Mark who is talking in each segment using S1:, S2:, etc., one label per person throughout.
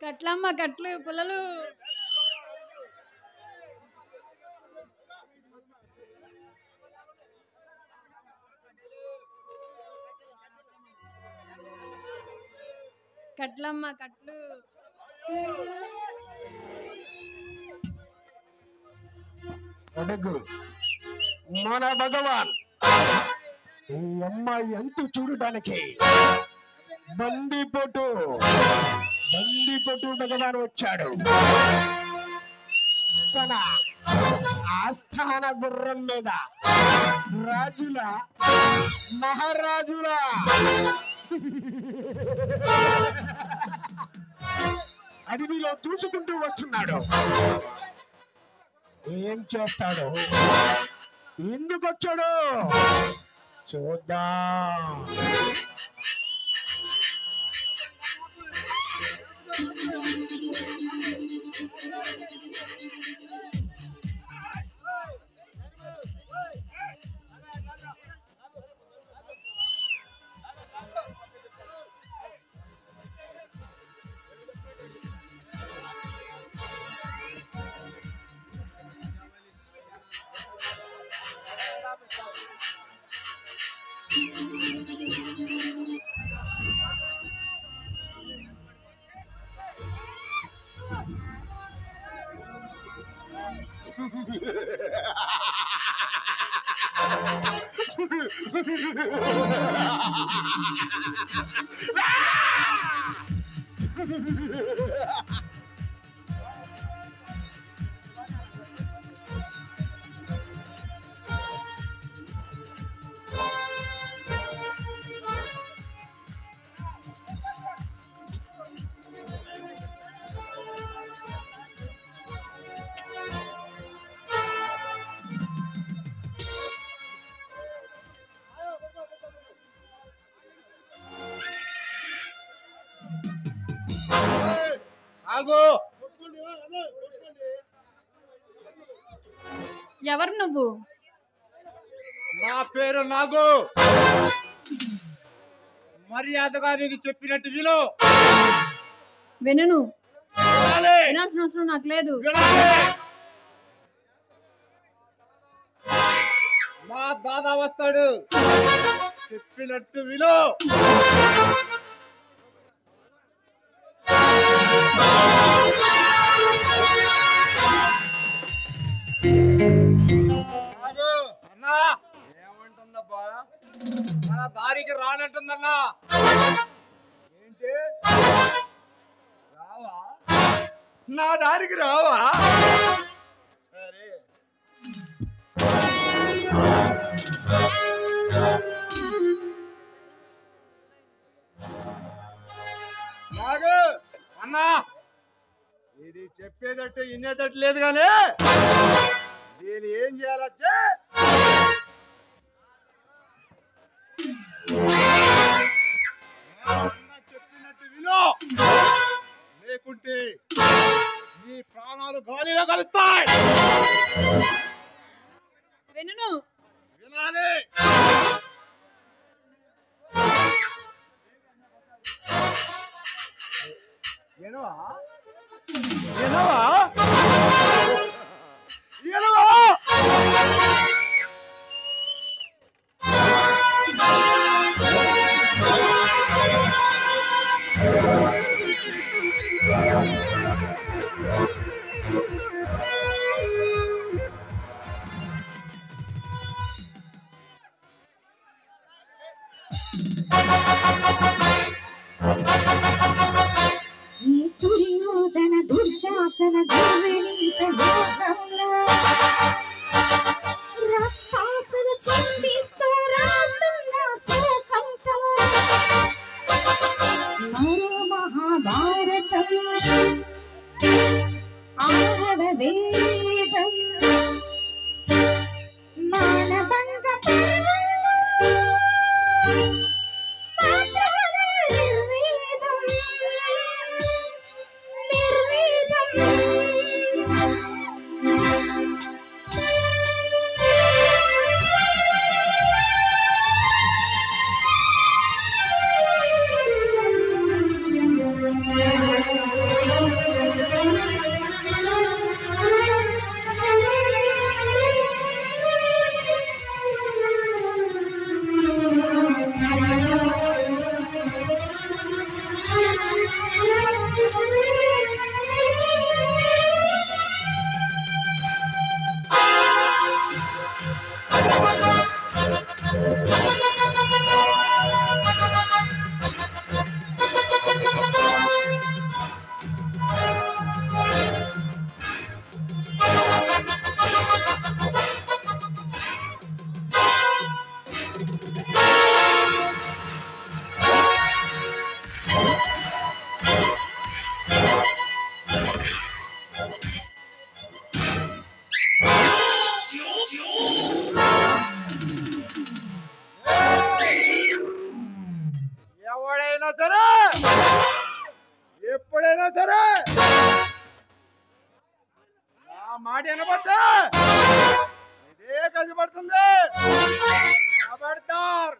S1: కట్లమ్మ కట్లు పుల్లలు. కట్లమ్మ కట్లు.
S2: అడుగు మన భగవాన్ ఈ అమ్మాయి ఎంత చూడటానికి బందిపోటు భగవాన్ వచ్చాడు. తన ఆస్థాన గుర్రం మీద రాజుల మహారాజుల అడవిలో దూసుకుంటూ వస్తున్నాడు. ఏం చేస్తాడు, ఎందుకు వచ్చాడు చూద్దాం.
S1: ఎవరు నువ్వు?
S3: నా పేరు నాగు. మర్యాదగా నేను చెప్పినట్టు విను.
S1: వినను. వినాల్సిన అవసరం నాకు లేదు.
S3: మా దాదా వస్తాడు, చెప్పినట్టు విను. అన్నా ఏమంటుందబ్బా? మన దారికి రానంటుందన్నా. ఏంటి రావా? నా దారికి రావా? సరే నాగు అన్నా, ఇది చెప్పేటట్టు వినేటట్టు లేదు కానీ నేను ఏం చేయాలచ్చే? చెప్పినట్టు విను, లేకుంటే నీ ప్రాణాలు గాలిలో కలుస్తాయి.
S1: వినను.
S3: వినాలి. వినవా? వినవా? వినవా?
S4: దుర్యోధన దుర్శాసన దుర్వినీత యోగంలో రక్తాసులు చిందిస్తూ రాస్తున్న శోకంతో మరో మహాభారతం ఆడ వేదం మానభంగ నిర్వేదం
S3: ఎవడైనా సరే ఎప్పుడైనా సరే నా మాట వినబోతే ఇదే కనబడుతుంది. ఖబర్దార్.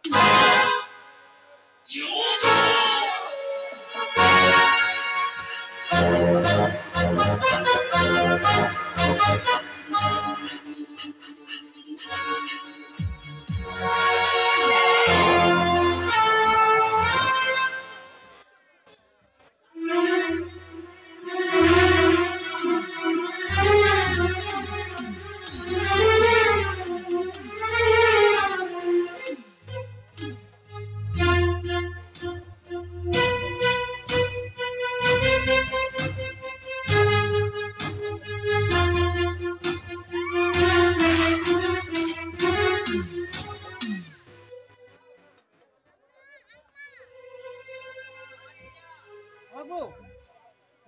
S5: బాబు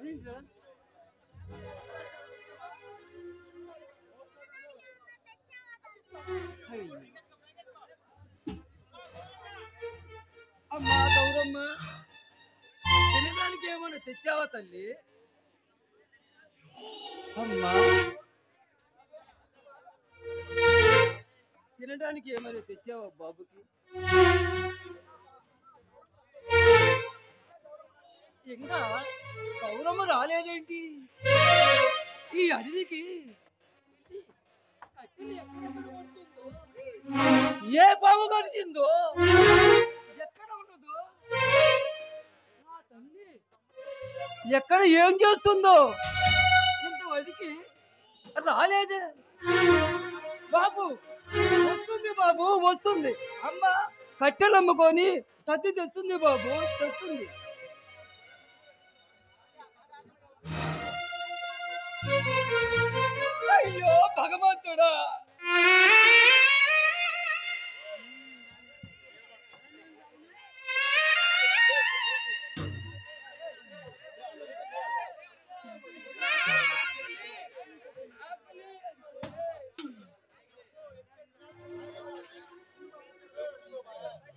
S5: ఏంట్రా? అయ్యో. అమ్మా గౌరమ్మ, తినడానికి ఏమైనా తెచ్చావా తల్లి? అమ్మా, తినడానికి ఏమైనా తెచ్చావా బాబుకి? ఇంకా గౌరమ్మ రాలేదేంటి? ఈ అడవికి కట్టెలు ఎక్కడ పడుతుందో, ఏ పాము కరిచిందో, ఎక్కడ ఉన్నదో, నా తల్లి ఎక్కడ ఏం చేస్తుందో ఇంతవరకు రాలేదే. బాబు వస్తుంది, బాబు వస్తుంది. అమ్మ కట్టెలు అమ్ముకొని సర్ది తెస్తుంది బాబు, తెస్తుంది. అయ్యో భగవంతుడా,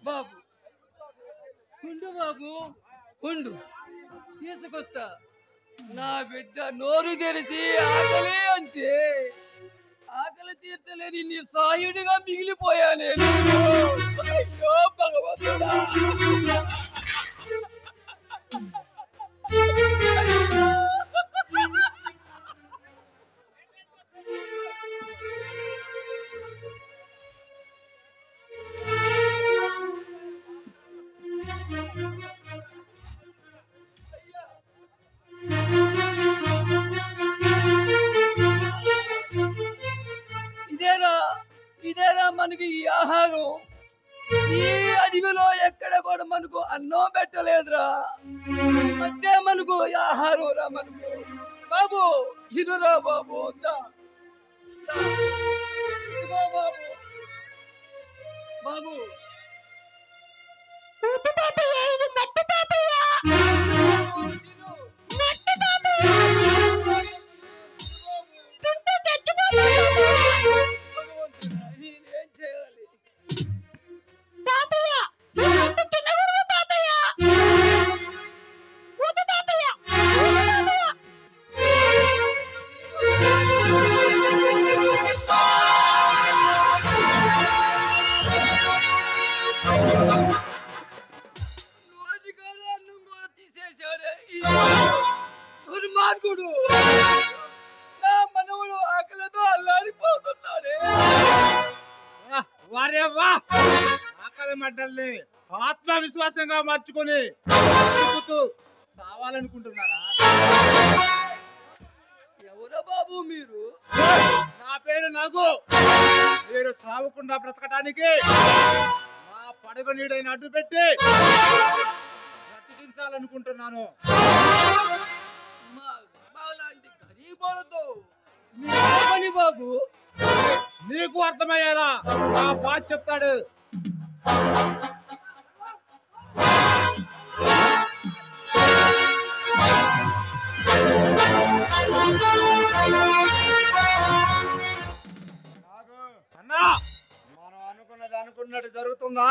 S5: బాబు ఉండు, బాబు ఉండు, తీసుకొస్తా. నా బిడ్డ నోరు తెరిచి ఆకలి అంటే ఆకలి తీర్చలేని నీ సాయుడిగా మిగిలిపోయానే నేను. అయ్యో భగవంతుడా. ఇదేనా మనకి ఈ ఆహారం? ఈ అడవిలో ఎక్కడ కూడా మనకు అన్నం పెట్టలేదురా, అంటే మనకు ఆహారం రా మనకు. బాబు తినురా బాబు, బాబు బాబు నేనేం చేయాలి? అన్నం కూడా తీసేశాడే దుర్మార్గుడు. నా మనవుడు ఆకలితో అల్లాడిపోతున్నాడే.
S3: వారే వా, ఆకలి మంటల్ని ఆత్మవిశ్వాసంగా మార్చుకొని సావాలనుకుంటున్నారా?
S5: ఎవరా బాబు మీరు?
S3: నా పేరు నాగు. మీరు చావకుండా బ్రతకటానికి మా పడగ నీడైన అడ్డు పెట్టి బ్రతికించాలనుకుంటున్నాను.
S5: మాలాంటి గరీబులతో బాబు
S3: నీకు అర్థమయ్యేలా నా బాధ చెప్తాడు. అన్నా మనం అనుకున్నది అనుకున్నట్టు జరుగుతుందా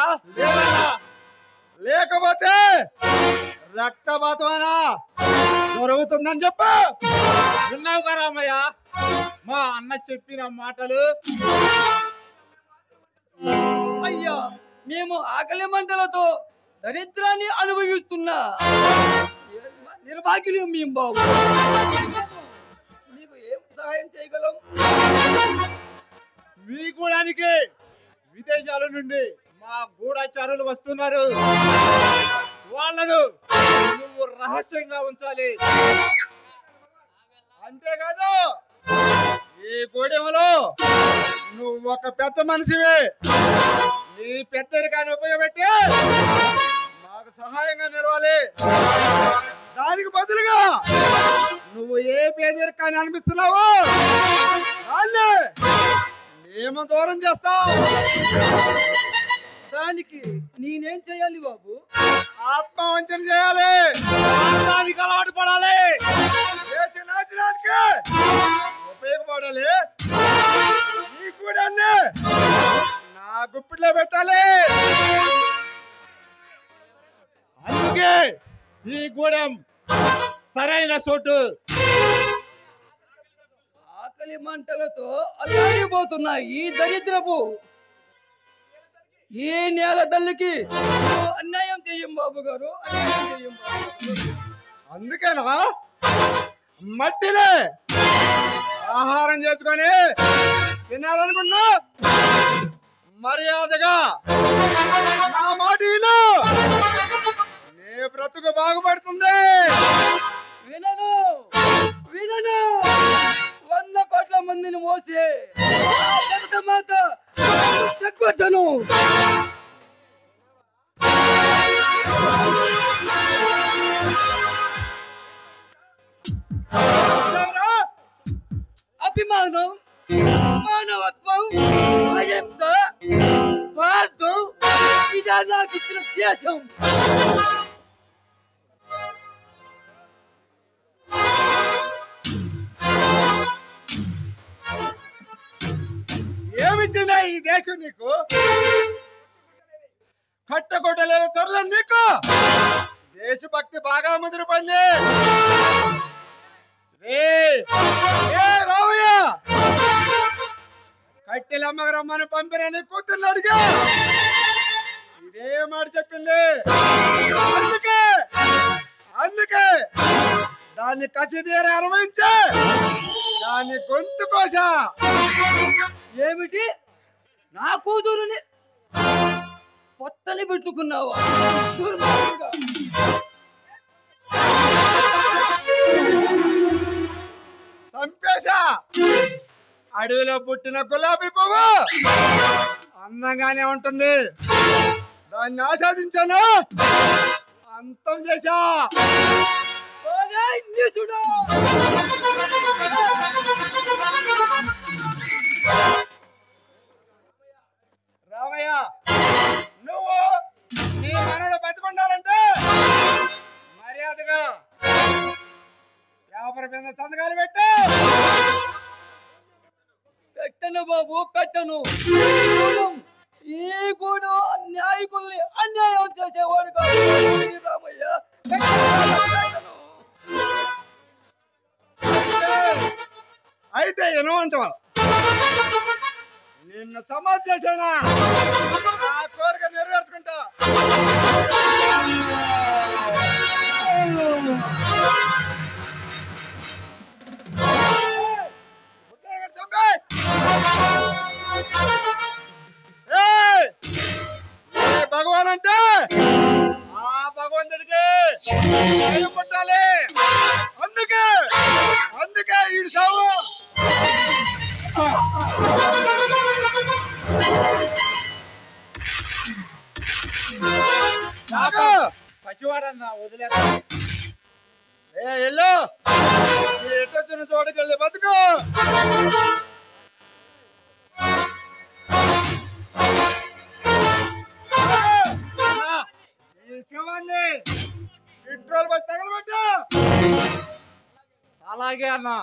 S3: లేకపోతే రక్తపాతమైనా జరుగుతుందని చెప్పు. విన్నావు కదా రామయ్య మా అన్న చెప్పిన మాటలు.
S5: అయ్యా మేము ఆకలి మంటలతో దరిద్రాన్ని అనుభవిస్తున్నా నిర్భాగ్యులు మేము బాబు. నీకు ఏం సహాయం చేయగలం?
S3: మీ గూడానికి విదేశాల నుండి మా గూఢచారులు వస్తున్నారు. వాళ్ళను నువ్వు రహస్యంగా ఉంచాలి. అంతేకాదు ఈ గూడెంలో నువ్వు ఒక పెద్ద మనిషివి. నీ పెద్దరికాన్ని ఉపయోగపెట్టి నాకు సహాయంగా నిలవాలి. దానికి బదులుగా నువ్వు ఏ పేదరికాన్ని అనిపిస్తున్నావో దాన్ని మేము దూరం చేస్తాం.
S5: దానికి నేనేం చేయాలి బాబు?
S3: ఆత్మవంచన చేయాలి. దానికి అలవాటు పడాలి. దేశ నాశనానికి ఉపయోగపడాలి. ఈ గూడాన్ని నా గుప్పిట్లో పెట్టాలి. అందుకే ఈ గూడెం సరైన చోటు.
S5: ఆకలి మంటలతో అల్లాడిపోతున్నా ఈ దరిద్రపు ఈ నేల తల్లికి అన్యాయం చెయ్యం బాబు గారు, అన్యాయం చెయ్యం బాబు.
S3: అందుకేనా మట్టిలే ఆహారం చేసుకొని తినాలనుకున్నా మర్యాదగా నా మాట విను. నీ బ్రతుకు బాగుపడుతుంది.
S5: వినను వినను 100 కోట్ల మందిని మోసే మాట తగ్గొద్దను. అభిమానం, మానవత్వం, అహింస, స్వార్థం ఇదే నాకు ఇచ్చిన దేశం.
S3: ఏమిచ్చిందా ఈ దేశం నీకు? కట్టకొట్టలేని తరలం నీకు దేశభక్తి బాగా ముదిరిపోయింది. రామయ్య కట్టెలమ్మకు రమ్మని పంపిన నీ కూతుర్ని అడిగా ఇదే మాట చెప్పింది. అందుకే దాన్ని కసిదీర అనుభవించే దాన్ని గొంతు కోసా.
S5: ఏమిటి నా కూతురుని పొట్టని పెట్టుకున్నావా?
S3: సంపేశా అడవిలో పుట్టిన గులాబీ పువ్వు అందంగానే ఉంటుంది. దాన్ని ఆస్వాదించాను, అంతం చేశా. రామయ్య నువ్వు నీ మనలో బతికుండాలంటే మర్యాదగా వ్యాపార కింద సంతకాలు పెట్టు.
S5: పెట్టను బాబు, పెట్టను. ఈ కూడా న్యాయకుల్ని అన్యాయం చేసేవాడు కాదు రామయ్య.
S3: అయితే ఏమంటావు? నిన్ను సమాజ్ చేశానా? నా కోరిక నెరవేర్చుకుంటా. భగవాన్ అంటే ఆ భగవంతుడికి పుట్టాలి. అందుకే ఈడు సావు. పసివాడన్నా వదిలేదా? ఎల్లో ఎట్టొచ్చిన చోటుకి వెళ్ళి బతుకు. అలాగే అన్నా